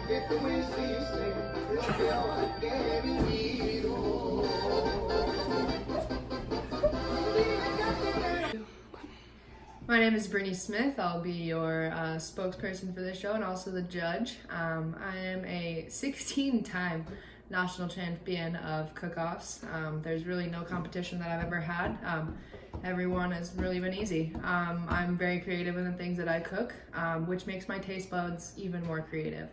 My name is Brittany Smith. I'll be your spokesperson for this show and also the judge. I am a 16-time national champion of cook-offs. There's really no competition that I've ever had. Everyone has really been easy. I'm very creative in the things that I cook, which makes my taste buds even more creative.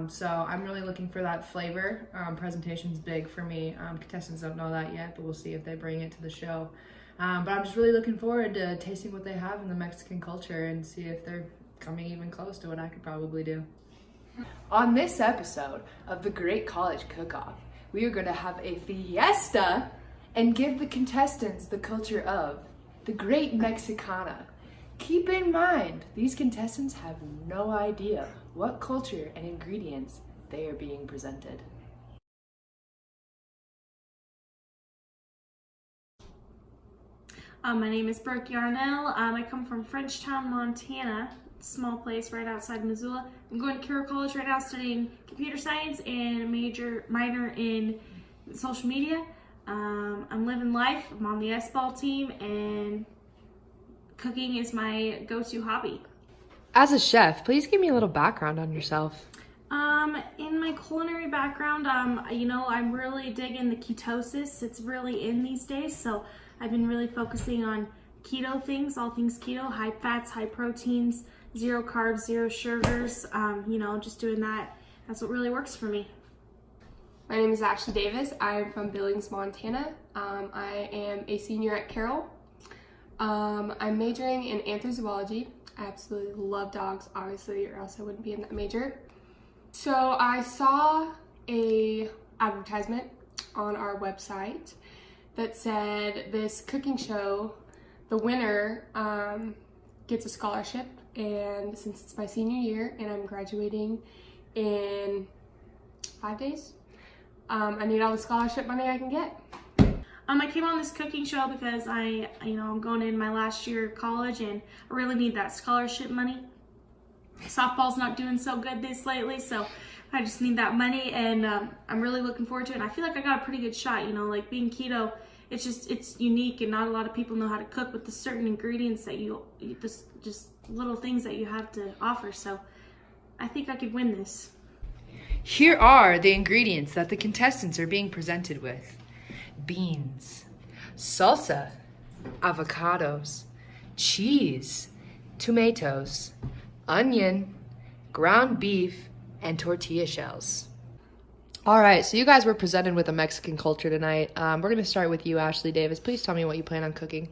So I'm really looking for that flavor. Presentation's big for me. Contestants don't know that yet, but we'll see if they bring it to the show. But I'm just really looking forward to tasting what they have in the Mexican culture and see if they're coming even close to what I could probably do. On this episode of the Great College Cook-Off, we are going to have a fiesta and give the contestants the culture of the Great Mexicana. Keep in mind, these contestants have no idea what culture and ingredients they are being presented. My name is Brooke Yarnell. I come from Frenchtown, Montana, small place right outside Missoula. I'm going to Carroll College right now studying computer science and minor in social media. I'm living life. I'm on the S-ball team and cooking is my go-to hobby. As a chef, please give me a little background on yourself. In my culinary background, I'm really digging the ketosis. It's really in these days, so I've been really focusing on keto things, all things keto, high fats, high proteins, 0 carbs, 0 sugars, just doing that. That's what really works for me. My name is Ashley Davis. I'm from Billings, Montana. I am a senior at Carroll. I'm majoring in anthrozoology. I absolutely love dogs, obviously, or else I wouldn't be in that major. So I saw a advertisement on our website that said this cooking show, the winner gets a scholarship, and since it's my senior year and I'm graduating in 5 days, I need all the scholarship money I can get. I came on this cooking show because I'm going in my last year of college and I really need that scholarship money. Softball's not doing so good this lately, so I just need that money, and I'm really looking forward to it. And I feel like I got a pretty good shot, like being keto, it's unique and not a lot of people know how to cook with the certain ingredients that just little things that you have to offer. So I think I could win this. Here are the ingredients that the contestants are being presented with. Beans, salsa, avocados, cheese, tomatoes, onion, ground beef, and tortilla shells. All right, so you guys were presented with a Mexican culture tonight. We're going to start with you, Ashley Davis. Please tell me what you plan on cooking.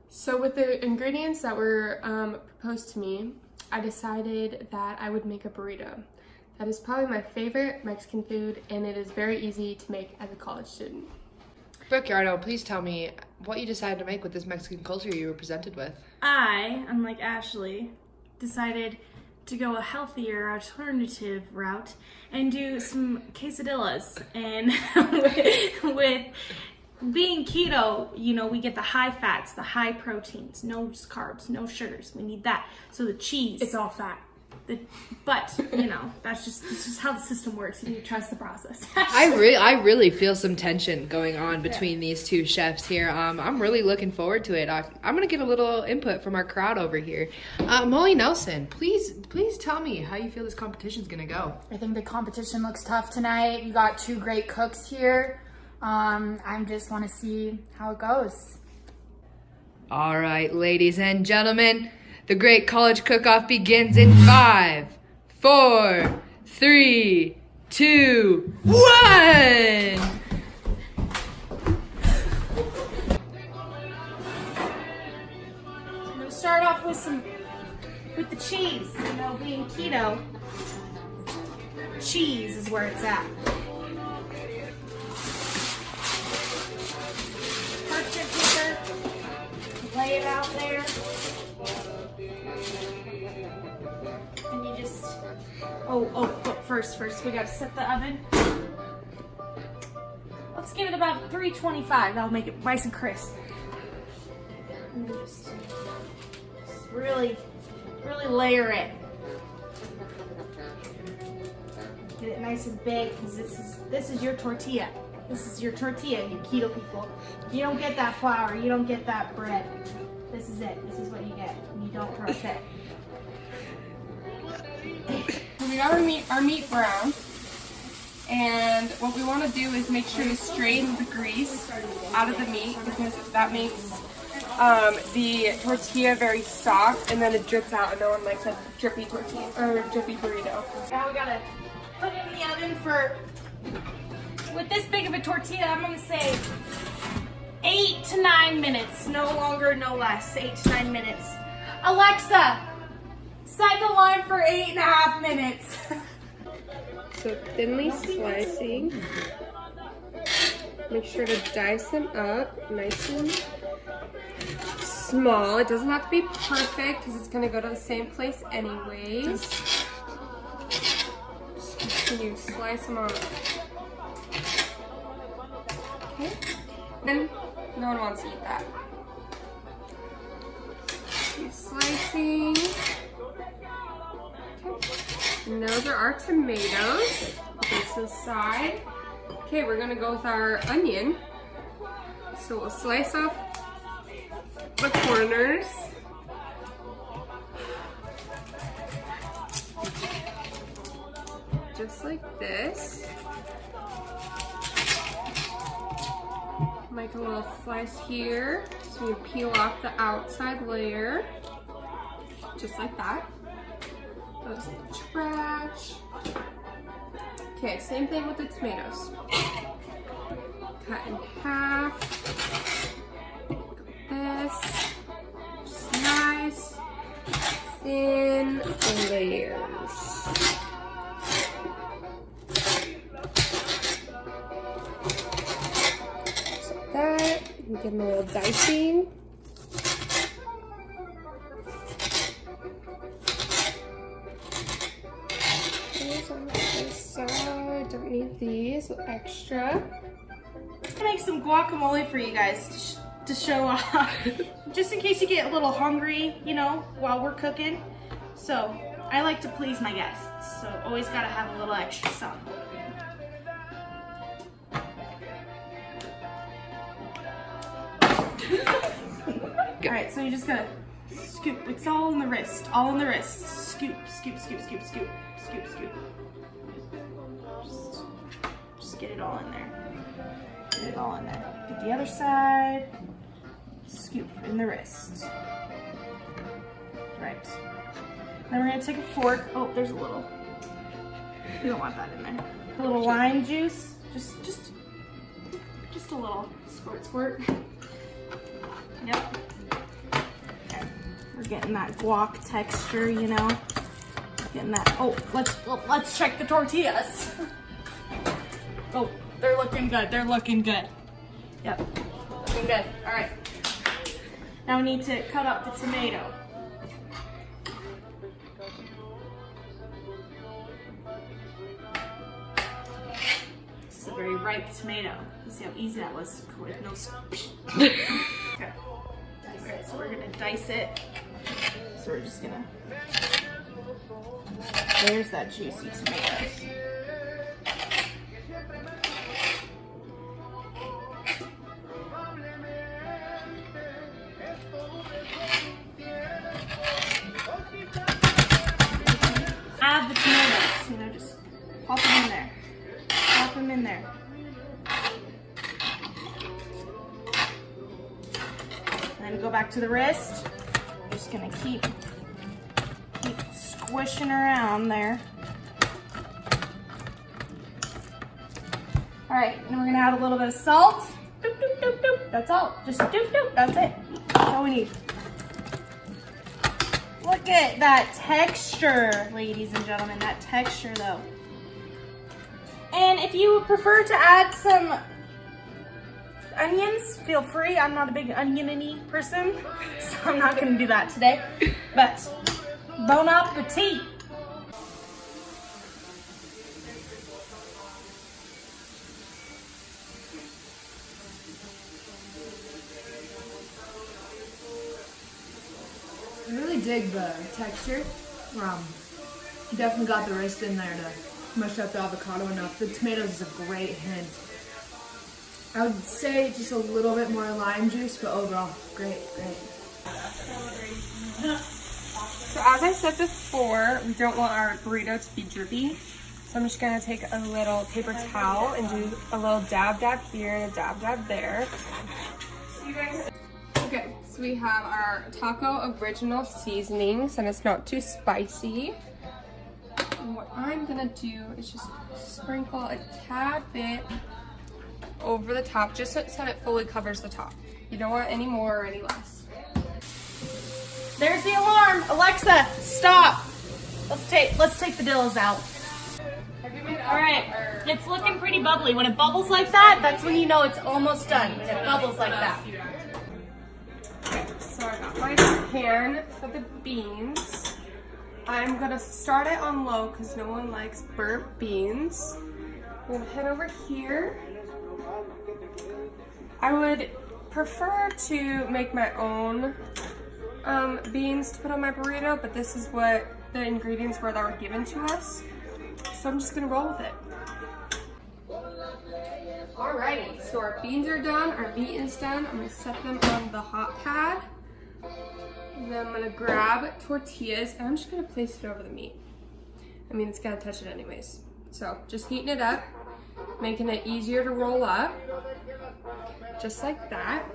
So with the ingredients that were proposed to me, I decided that I would make a burrito. That is probably my favorite Mexican food, and it is very easy to make as a college student. Brooke Yardo, please tell me what you decided to make with this Mexican culture you were presented with. I, unlike Ashley, decided to go a healthier alternative route and do some quesadillas. And with being keto, we get the high fats, the high proteins, no carbs, no sugars. We need that. So the cheese. It's all fat. But that's just how the system works. You need to trust the process. I really feel some tension going on between these two chefs here. I'm really looking forward to it. I'm gonna get a little input from our crowd over here. Molly Nelson, please tell me how you feel this competition's gonna go. I think the competition looks tough tonight. You got 2 great cooks here. I just want to see how it goes. All right, ladies and gentlemen, the Great College Cook-Off begins in 5, 4, 3, 2, 1! I'm gonna start off with the cheese. Being keto, cheese is where it's at. Parchment paper, lay it out there. And you just, but first we gotta set the oven. Let's give it about 325. That'll make it nice and crisp. And then just really layer it. Get it nice and big, because this is your tortilla. This is your tortilla, you keto people. You don't get that flour, you don't get that bread. This is it. This is what you get. And you don't crush it. So we got our meat brown. And what we want to do is make sure to strain the grease out of the meat, because that makes the tortilla very soft, and then it drips out, and no one likes a drippy tortilla or drippy burrito. Now we gotta put it in the oven for, with this big of a tortilla, I'm gonna say 8 to 9 minutes. No longer, no less. 8 to 9 minutes. Alexa, set the alarm for 8.5 minutes. So thinly slicing. Make sure to dice them up nice and small. It doesn't have to be perfect because it's going to go to the same place anyways. Just continue to slice them up. Okay. Then no one wants to eat that. Keep slicing. And those are our tomatoes. This is side. Okay, we're gonna go with our onion. So we'll slice off the corners. Just like this. Make a little slice here. So we peel off the outside layer. Just like that. Those in the trash. Okay, same thing with the tomatoes. Cut in half. This. Just nice, thin layers. Just like that. And give them a little dicing. Don't need these, extra. I'm gonna make some guacamole for you guys to show off. Just in case you get a little hungry, you know, while we're cooking. So, I like to please my guests, so always gotta have a little extra something. Alright, so you just gotta scoop. It's all in the wrist. All in the wrist. Scoop, scoop, scoop, scoop, scoop, scoop, scoop. Just get it all in there. Get it all in there. Get the other side. Scoop in the wrist. Right. Then we're gonna take a fork. Oh, there's a little. You don't want that in there. A little lime juice. Just a little. Squirt, squirt. Yep. Okay. We're getting that guac texture, you know. Getting that. Oh, let's check the tortillas. Oh, they're looking good. They're looking good. Yep. Looking good. All right. Now we need to cut up the tomato. This is a very ripe tomato. You see how easy that was with no. Okay. Dice it. So we're gonna dice it. So we're just gonna. There's that juicy tomatoes. Add the tomatoes, you know, just pop them in there. Pop them in there. And then go back to the wrist. Just gonna keep squishing around there. All right, and we're gonna add a little bit of salt. Doop, doop, doop, doop. That's all. Just doop, doop. That's it. That's all we need. Look at that texture, ladies and gentlemen. That texture, though. And if you would prefer to add some onions, feel free. I'm not a big onion-y person, so I'm not gonna do that today. But bon appetit. I really dig the texture. Definitely got the wrist in there mushed up the avocado enough. The tomatoes is a great hint. I would say just a little bit more lime juice, but overall, great. So as I said before, we don't want our burrito to be drippy. So I'm just gonna take a little paper towel and do a little dab here and a dab there. Okay, so we have our taco original seasonings and it's not too spicy. And what I'm gonna do is just sprinkle a tad bit over the top, just so it fully covers the top. You don't want any more or any less. There's the alarm. Alexa, stop. Let's take the dills out. All right, it's looking pretty bubbly. When it bubbles like that, that's when you know it's almost done. When it bubbles like that. Okay, so I got my pan for the beans. I'm gonna start it on low because no one likes burnt beans. I'm gonna head over here. I would prefer to make my own beans to put on my burrito, but this is what the ingredients were that were given to us. So I'm just gonna roll with it. Alrighty, so our beans are done, our meat is done. I'm gonna set them on the hot pad. And then I'm gonna grab tortillas and I'm just gonna place it over the meat. I mean, it's gonna touch it anyways. So just heating it up, making it easier to roll up. Just like that.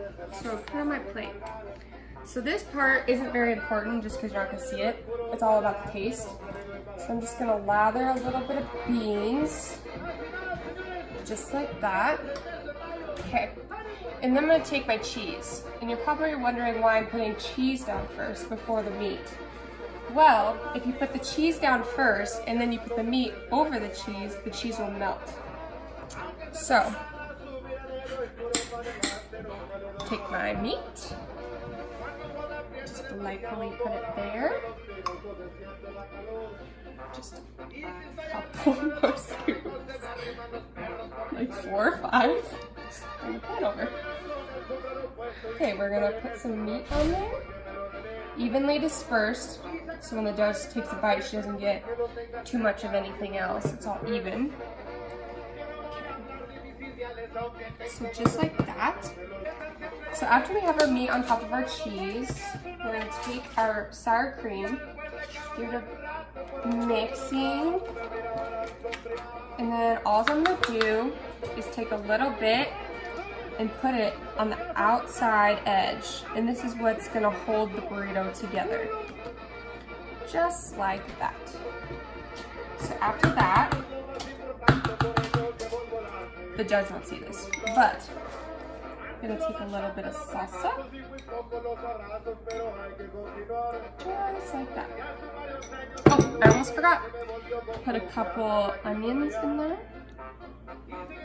So I'll put it on my plate. So this part isn't very important just because you're not gonna see it. It's all about the taste. So I'm just gonna lather a little bit of beans. Just like that. Okay. And then I'm gonna take my cheese. And you're probably wondering why I'm putting cheese down first before the meat. Well, if you put the cheese down first and then you put the meat over the cheese will melt. So, take my meat, just lightly put it there. Just a couple more scoops, like 4 or 5. Just bring the pan over. Okay, we're gonna put some meat on there, evenly dispersed, so when the judge takes a bite, she doesn't get too much of anything else. It's all even. So just like that. So after we have our meat on top of our cheese, we're gonna take our sour cream, give it a mixing, and then all I'm gonna do is take a little bit and put it on the outside edge. And this is what's gonna hold the burrito together. Just like that. So after that, the judge won't see this, but I'm gonna take a little bit of salsa, just like that. Oh, I almost forgot. Put a couple onions in there,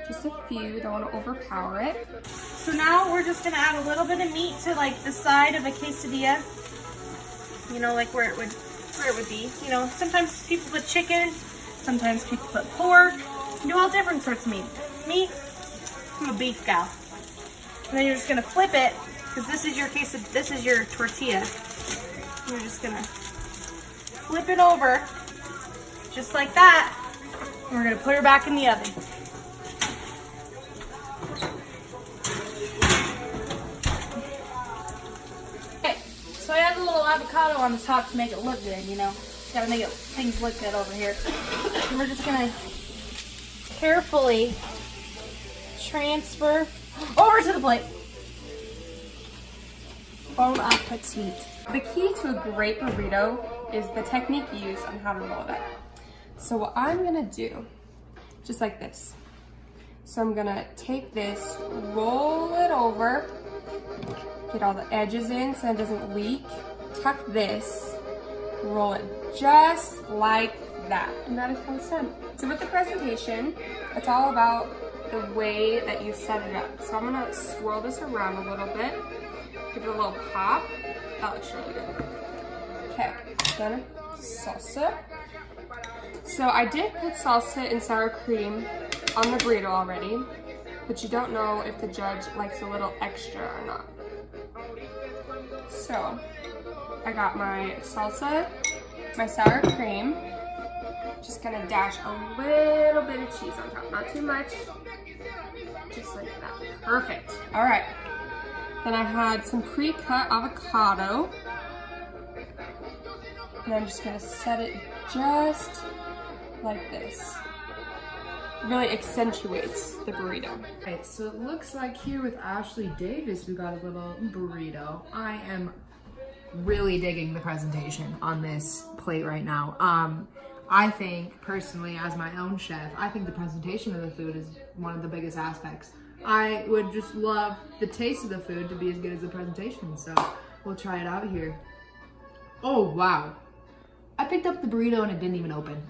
just a few. Don't want to overpower it. So now we're just gonna add a little bit of meat to like the side of a quesadilla. You know, like where it would be. You know, sometimes people put chicken, sometimes people put pork. You do all different sorts of meat. Me, I'm a beef gal. And then you're just gonna flip it, because this is your tortilla. You're just gonna flip it over, just like that. And we're gonna put her back in the oven. Okay, so I add a little avocado on the top to make it look good, you know. Gotta make things look good over here. And we're just gonna carefully transfer over to the plate. Bon appetit. The key to a great burrito is the technique you use on how to roll it. So what I'm gonna do, just like this. So I'm gonna take this, roll it over, get all the edges in so it doesn't leak, tuck this, roll it just like that. And that is how it's done. So with the presentation, it's all about the way that you set it up. So I'm gonna swirl this around a little bit, give it a little pop. That looks really good. Okay, then salsa. So I did put salsa and sour cream on the burrito already, but you don't know if the judge likes a little extra or not. So I got my salsa, my sour cream, Just gonna dash a little bit of cheese on top, not too much. Just like that. Perfect. All right. Then I had some pre-cut avocado. And I'm just gonna set it just like this. Really accentuates the burrito. Okay, so it looks like here with Ashley Davis, we got a little burrito. I am really digging the presentation on this plate right now. I think personally, as my own chef, I think the presentation of the food is one of the biggest aspects. I would just love the taste of the food to be as good as the presentation, so we'll try it out here. Oh, wow. I picked up the burrito and it didn't even open.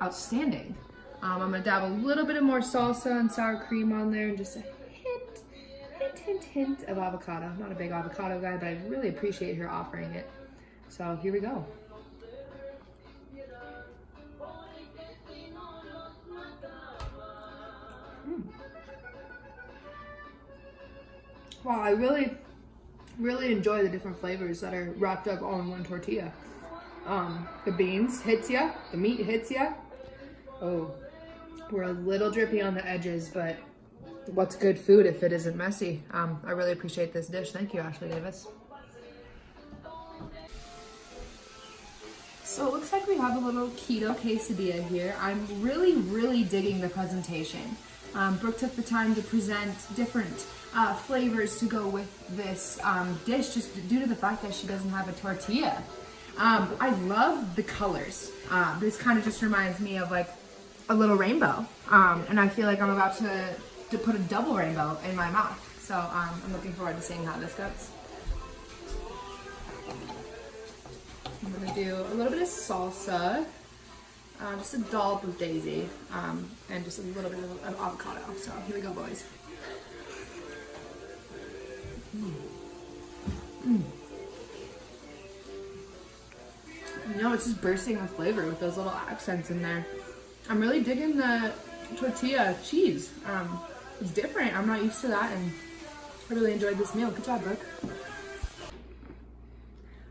Outstanding. I'm gonna dab a little bit of more salsa and sour cream on there and just a hint of avocado. I'm not a big avocado guy, but I really appreciate her offering it. So here we go. Wow, I really enjoy the different flavors that are wrapped up all in one tortilla. The beans hits ya, the meat hits ya. Oh, we're a little drippy on the edges, but what's good food if it isn't messy? I really appreciate this dish. Thank you, Ashley Davis. So it looks like we have a little keto quesadilla here. I'm really digging the presentation. Brooke took the time to present different flavors to go with this dish just due to the fact that she doesn't have a tortilla. I love the colors. This kind of just reminds me of like a little rainbow. And I feel like I'm about to put a double rainbow in my mouth. So I'm looking forward to seeing how this goes. I'm gonna do a little bit of salsa, just a dollop of daisy, and just a little bit of avocado. So here we go, boys. You know, it's just bursting with flavor with those little accents in there. I'm really digging the tortilla cheese. It's different. I'm not used to that, and I really enjoyed this meal. Good job, Brooke.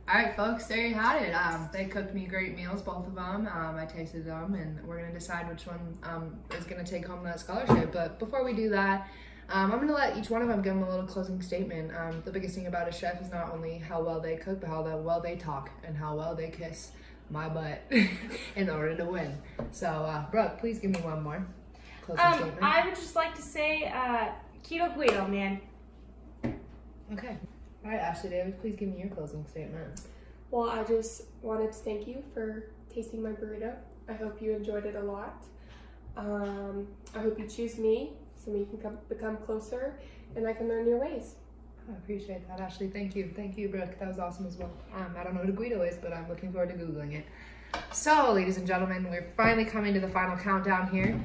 All right, folks, there you had it. They cooked me great meals, both of them. I tasted them, and we're gonna decide which one is gonna take home the scholarship. But before we do that, I'm gonna let each one of them give them a little closing statement. The biggest thing about a chef is not only how well they cook, but how well they talk and how well they kiss my butt in order to win. So, Brooke, please give me one more closing statement. I would just like to say, Keto Guido, man. Okay. All right, Ashley Davis, please give me your closing statement. Well, I just wanted to thank you for tasting my burrito. I hope you enjoyed it a lot. I hope you choose me so we can become closer and I can learn your ways. I appreciate that, Ashley. Thank you. Thank you, Brooke. That was awesome as well. I don't know what a Guido is, but I'm looking forward to Googling it. So, ladies and gentlemen, we're finally coming to the final countdown here.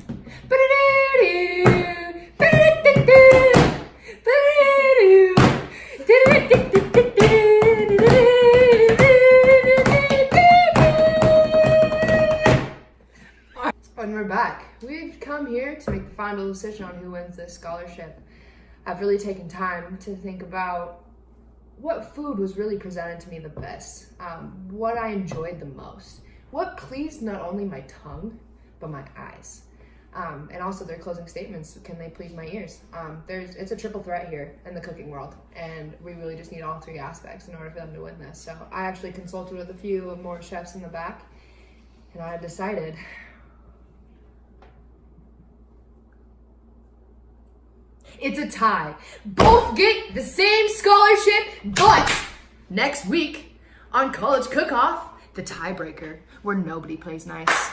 And we're back. We've come here to make the final decision on who wins this scholarship. I've really taken time to think about what food was really presented to me the best, what I enjoyed the most, what pleased not only my tongue, but my eyes. And also their closing statements, can they please my ears? It's a triple threat here in the cooking world, and we really just need all three aspects in order for them to win this. So I actually consulted with a few more chefs in the back, and I decided it's a tie. Both get the same scholarship, but next week on College Cook-Off, the tiebreaker, where nobody plays nice.